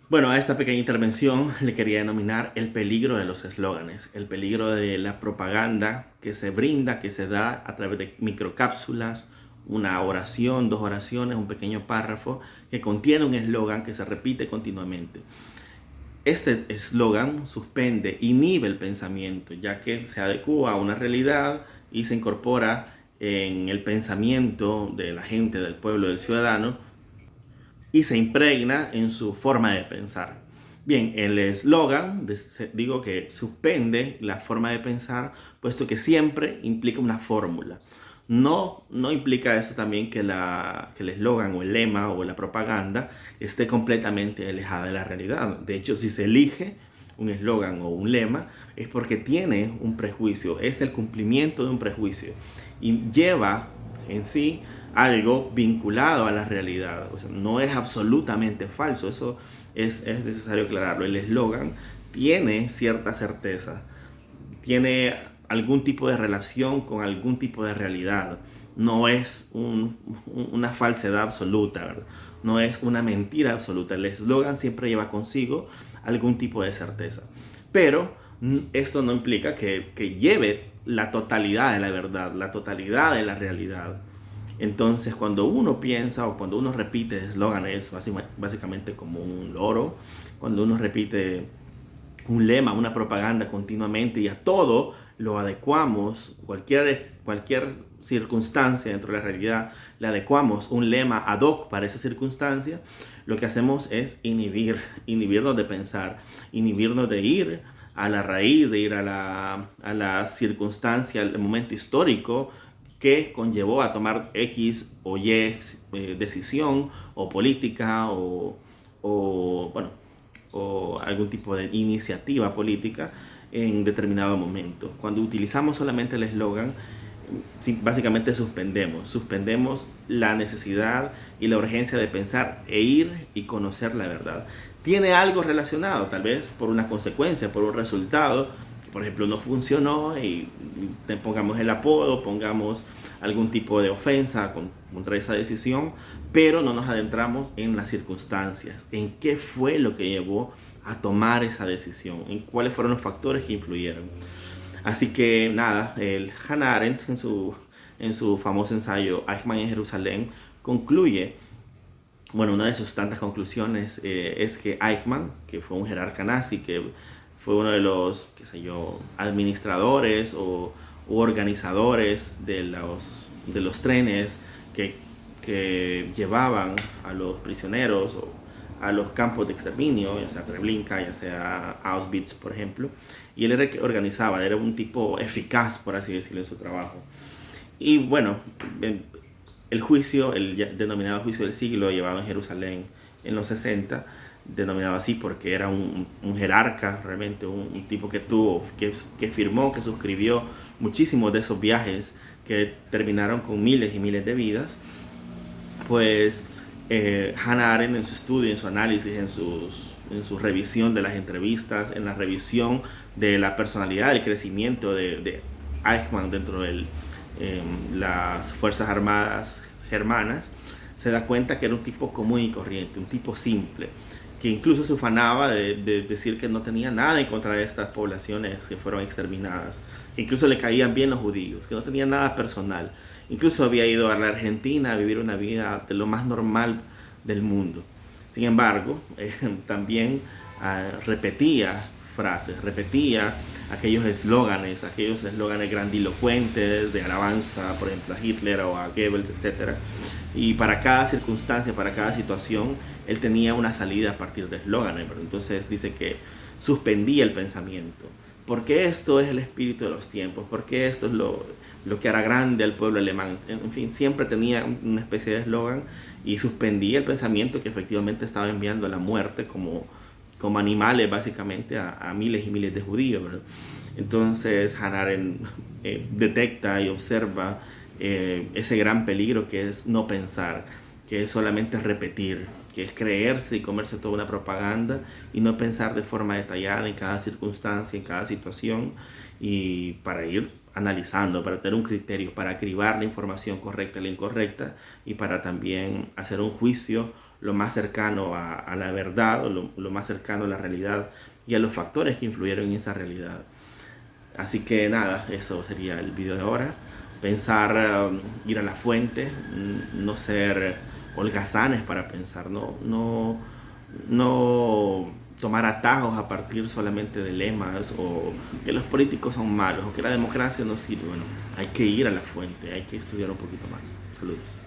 Bueno, a esta pequeña intervención le quería denominar el peligro de los eslóganes, el peligro de la propaganda que se brinda, que se da a través de microcápsulas, una oración, dos oraciones, un pequeño párrafo que contiene un eslogan que se repite continuamente. Este eslogan suspende, inhibe el pensamiento, ya que se adecua a una realidad y se incorpora en el pensamiento de la gente, del pueblo, del ciudadano, y se impregna en su forma de pensar. Bien, el eslogan, digo que suspende la forma de pensar, puesto que siempre implica una fórmula. No implica eso también que el eslogan o el lema o la propaganda esté completamente alejada de la realidad. De hecho, si se elige un eslogan o un lema, es porque tiene un prejuicio, es el cumplimiento de un prejuicio y lleva en sí algo vinculado a la realidad. O sea, no es absolutamente falso, eso es necesario aclararlo. El eslogan tiene cierta certeza, tiene algún tipo de relación con algún tipo de realidad. No es una falsedad absoluta, ¿verdad? No es una mentira absoluta. El eslogan siempre lleva consigo algún tipo de certeza. Pero esto no implica que lleve la totalidad de la verdad, la totalidad de la realidad. Entonces, cuando uno piensa o cuando uno repite eslóganes, básicamente como un loro, cuando uno repite un lema, una propaganda continuamente y a todo lo adecuamos, cualquier circunstancia dentro de la realidad, le adecuamos un lema ad hoc para esa circunstancia, lo que hacemos es inhibirnos de pensar, inhibirnos de ir a la raíz, de ir a la circunstancia, al momento histórico que conllevó a tomar X o Y decisión o política bueno, o algún tipo de iniciativa política en determinado momento. Cuando utilizamos solamente el eslogan, básicamente suspendemos la necesidad y la urgencia de pensar e ir y conocer la verdad. Tiene algo relacionado, tal vez por una consecuencia, por un resultado, que por ejemplo no funcionó y pongamos el apodo, pongamos algún tipo de ofensa contra esa decisión, pero no nos adentramos en las circunstancias, en qué fue lo que llevó a tomar esa decisión, en cuáles fueron los factores que influyeron. Así que nada, el Hannah Arendt en su famoso ensayo Eichmann en Jerusalén concluye, bueno, una de sus tantas conclusiones es que Eichmann, que fue un jerarca nazi, que fue uno de los, qué sé yo, administradores o u organizadores de los trenes que, que llevaban a los prisioneros o a los campos de exterminio, ya sea Treblinka, ya sea Auschwitz, por ejemplo, y él era el que organizaba, era un tipo eficaz, por así decirlo, en su trabajo. Y bueno, el juicio, el denominado juicio del siglo, llevado en Jerusalén en los 60, denominado así porque era un jerarca, realmente un tipo que tuvo, que firmó, que suscribió muchísimos de esos viajes que terminaron con miles y miles de vidas. Pues Hannah Arendt en su estudio, en su análisis, en su revisión de las entrevistas, en la revisión de la personalidad, el crecimiento de Eichmann dentro de las Fuerzas Armadas germanas, se da cuenta que era un tipo común y corriente, un tipo simple, que incluso se ufanaba de decir que no tenía nada en contra de estas poblaciones que fueron exterminadas, que incluso le caían bien los judíos, que no tenía nada personal. Incluso había ido a la Argentina a vivir una vida de lo más normal del mundo. Sin embargo, también repetía frases, repetía aquellos eslóganes grandilocuentes de alabanza, por ejemplo, a Hitler o a Goebbels, etc. Y para cada circunstancia, para cada situación, él tenía una salida a partir de eslóganes. Entonces dice que suspendía el pensamiento. Porque esto es el espíritu de los tiempos, porque esto es lo que hará grande al pueblo alemán. En fin, siempre tenía una especie de eslogan y suspendía el pensamiento que efectivamente estaba enviando a la muerte como animales básicamente a miles y miles de judíos, ¿verdad? Entonces Hannah Arendt detecta y observa ese gran peligro que es no pensar, que es solamente repetir, que es creerse y comerse toda una propaganda y no pensar de forma detallada en cada circunstancia, en cada situación, y para ir analizando, para tener un criterio, para cribar la información correcta y la incorrecta, y para también hacer un juicio lo más cercano a la verdad, o lo más cercano a la realidad y a los factores que influyeron en esa realidad. Así que nada, eso sería el video de ahora. Pensar, ir a la fuente, no ser holgazanes para pensar, no tomar atajos a partir solamente de lemas, o que los políticos son malos, o que la democracia no sirve. Bueno, hay que ir a la fuente, hay que estudiar un poquito más. Saludos.